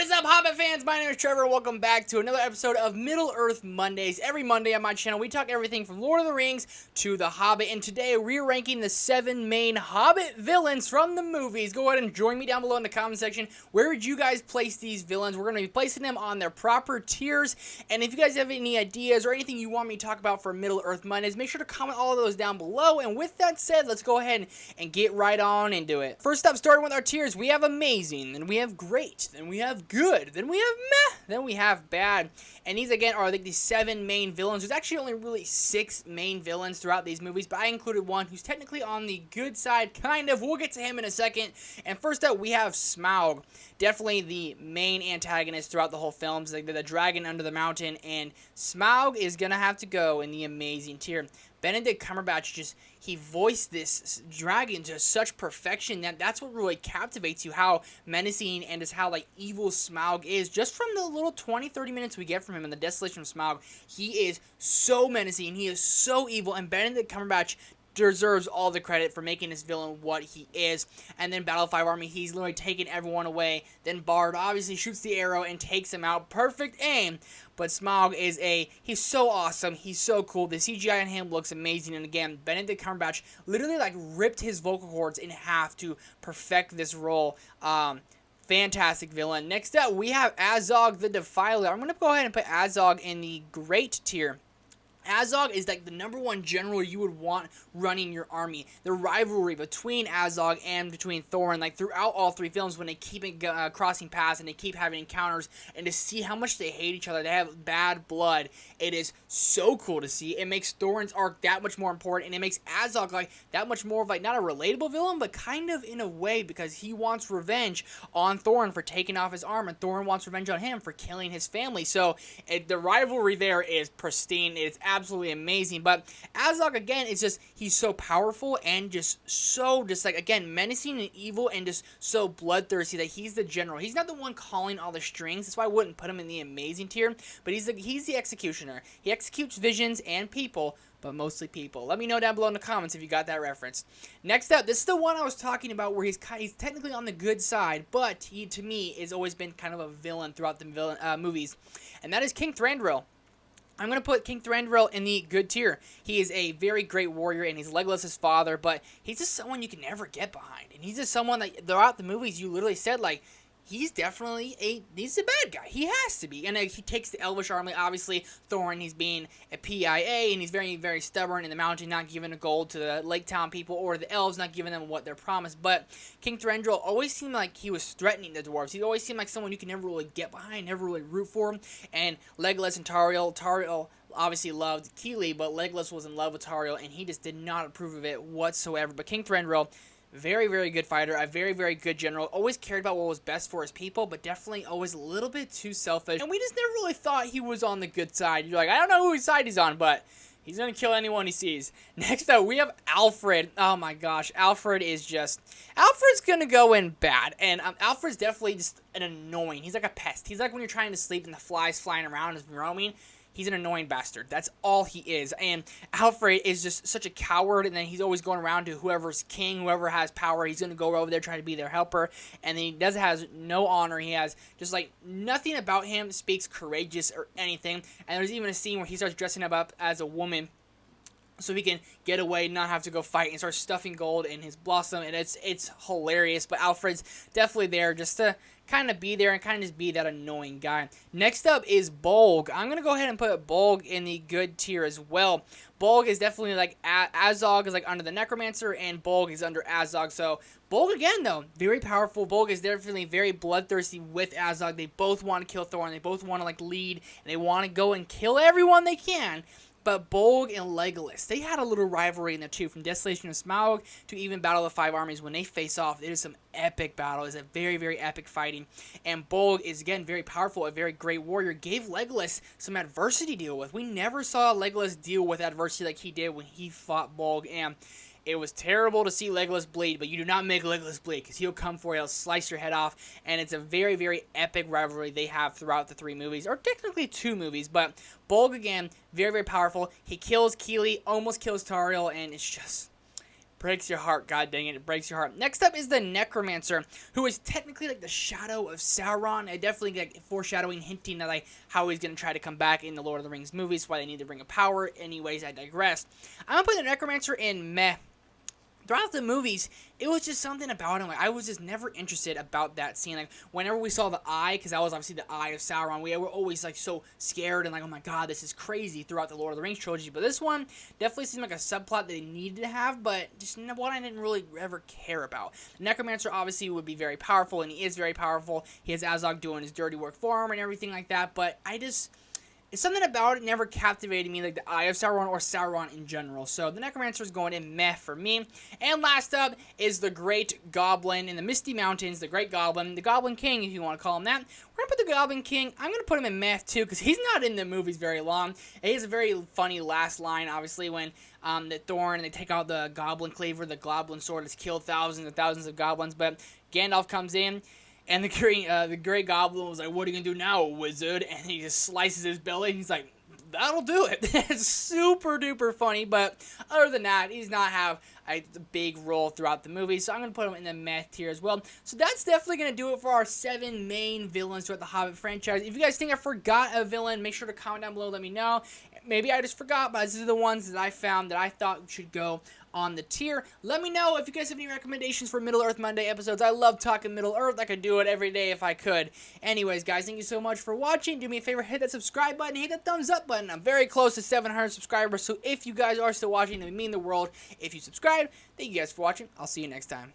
What is up, Hobbit fans? My name is Trevor. Welcome back to another episode of Middle-earth Mondays. Every Monday on my channel, we talk everything from Lord of the Rings to The Hobbit. And today, we're ranking the 7 main Hobbit villains from the movies. Go ahead and join me down below in the comment section. Where would you guys place these villains? We're going to be placing them on their proper tiers. And if you guys have any ideas or anything you want me to talk about for Middle-earth Mondays, make sure to comment all of those down below. And with that said, let's go ahead and get right on into it. First up, starting with our tiers, we have amazing, then we have great, then we have good, then we have meh, then we have bad. And these again are like the 7 main villains. There's actually only really 6 main villains throughout these movies, but I included one who's technically on the good side, kind of. We'll get to him in a second. And first up, we have Smaug. Definitely the main antagonist throughout the whole film. It's like the dragon under the mountain, and Smaug is gonna have to go in the amazing tier. Benedict Cumberbatch he voiced this dragon to such perfection that's what really captivates you, how menacing and just how like evil Smaug is. Just from the little 20-30 minutes we get from him in the Desolation of Smaug, he is so menacing, he is so evil, and Benedict Cumberbatch deserves all the credit for making this villain what he is. And then Battle of Five Army, he's literally taking everyone away. Then Bard obviously shoots the arrow and takes him out. Perfect aim. But Smaug is he's so awesome. He's so cool. The CGI on him looks amazing. And again, Benedict Cumberbatch literally like ripped his vocal cords in half to perfect this role. Fantastic villain. Next up, we have Azog the Defiler. I'm going to go ahead and put Azog in the great tier. Azog is like the #1 general you would want running your army. The rivalry between Azog and between Thorin, like throughout all 3 films, when they keep crossing paths and they keep having encounters, and to see how much they hate each other, they have bad blood. It is so cool to see. It makes Thorin's arc that much more important, and it makes Azog like that much more of like not a relatable villain, but kind of in a way, because he wants revenge on Thorin for taking off his arm, and Thorin wants revenge on him for killing his family. So the rivalry there is pristine. It's absolutely amazing. But Azog again is he's so powerful and just like again menacing and evil and just so bloodthirsty that he's the general. He's not the one calling all the strings. That's why I wouldn't put him in the amazing tier, but he's the executioner. He executes visions and people, but mostly people. Let me know down below in the comments if you got that reference. Next up, this is the one I was talking about where he's technically on the good side, but he, to me, has always been kind of a villain throughout the movies, and that is King Thranduil. I'm going to put King Thranduil in the good tier. He is a very great warrior, and he's Legolas' father, but he's just someone you can never get behind. And he's just someone that throughout the movies you literally said, like, he's definitely he's a bad guy. He has to be. And he takes the Elvish army. Obviously, Thorin, he's being a PIA, and he's very, very stubborn in the mountain, not giving the gold to the Lake Town people or the elves, not giving them what they're promised. But King Thranduil always seemed like he was threatening the dwarves. He always seemed like someone you can never really get behind, never really root for. And Legolas and Tauriel obviously loved Keely, but Legolas was in love with Tauriel, and he just did not approve of it whatsoever. But King Thranduil, very, very good fighter, a very, very good general, always cared about what was best for his people, but definitely always a little bit too selfish, and we just never really thought he was on the good side. You're like, I don't know whose side he's on, but he's gonna kill anyone he sees. Next up, we have Alfred. Oh my gosh, Alfred's gonna go in bad, and Alfred's definitely just an annoying. He's like a pest. He's like when you're trying to sleep and the flies flying around is roaming. He's an annoying bastard. That's all he is. And Alfred is just such a coward, and then he's always going around to whoever's king, whoever has power. He's going to go over there, try to be their helper. And then he has no honor. He has just like nothing about him speaks courageous or anything. And there's even a scene where he starts dressing up as a woman so he can get away, not have to go fight, and start stuffing gold in his blossom, and it's hilarious. But Alfred's definitely there just to kind of be there and kind of just be that annoying guy. Next up is Bolg. I'm going to go ahead and put Bolg in the good tier as well. Bolg is definitely like Azog is like under the Necromancer, and Bolg is under Azog. So Bolg again though, very powerful. Bolg is definitely very bloodthirsty with Azog. They both want to kill Thorin. They both want to like lead, and they want to go and kill everyone they can. But Bolg and Legolas, they had a little rivalry in there too, from Desolation of Smaug to even Battle of the Five Armies. When they face off, it is some epic battle. It's a very, very epic fighting. And Bolg is, again, very powerful, a very great warrior. Gave Legolas some adversity to deal with. We never saw Legolas deal with adversity like he did when he fought Bolg. And it was terrible to see Legolas bleed, but you do not make Legolas bleed, because he'll come for you, he'll slice your head off, and it's a very, very epic rivalry they have throughout the 3 movies, or technically 2 movies, but Bolg, again, very, very powerful. He kills Keely, almost kills Tauriel, and it's just breaks your heart. God dang it, it breaks your heart. Next up is the Necromancer, who is technically like the shadow of Sauron. It definitely like foreshadowing, hinting at like how he's gonna try to come back in the Lord of the Rings movies. Why they need to bring a power. Anyways, I digress. I'm gonna put the Necromancer in meh. Throughout the movies, it was just something about him. Like, I was just never interested about that scene. Like, whenever we saw the eye, because that was obviously the eye of Sauron, we were always, like, so scared and like, oh my god, this is crazy throughout the Lord of the Rings trilogy. But this one definitely seemed like a subplot that they needed to have, but just one I didn't really ever care about. The Necromancer obviously would be very powerful, and he is very powerful. He has Azog doing his dirty work for him and everything like that, but it's something about it never captivated me, like the Eye of Sauron or Sauron in general. So the Necromancer is going in meh for me. And last up is the Great Goblin in the Misty Mountains, the Great Goblin, the Goblin King, if you want to call him that. We're going to put the Goblin King, I'm going to put him in meh too, because he's not in the movies very long. He has a very funny last line, obviously, when the Thorn, and they take out the Goblin Cleaver, the Goblin Sword has killed thousands and thousands of goblins, but Gandalf comes in, and the Great Goblin was like, what are you going to do now, wizard? And he just slices his belly, and he's like, that'll do it. It's super duper funny, but other than that, he does not have a big role throughout the movie, so I'm going to put him in the meh tier as well. So that's definitely going to do it for our 7 main villains throughout the Hobbit franchise. If you guys think I forgot a villain, make sure to comment down below, let me know. Maybe I just forgot, but these are the ones that I found that I thought should go on the tier. Let me know if you guys have any recommendations for Middle Earth Monday episodes. I love talking Middle Earth. I could do it every day if I could. Anyways, guys, thank you so much for watching. Do me a favor, hit that subscribe button, hit that thumbs up button. I'm very close to 700 subscribers, so if you guys are still watching, it would mean the world if you subscribe. Thank you guys for watching. I'll see you next time.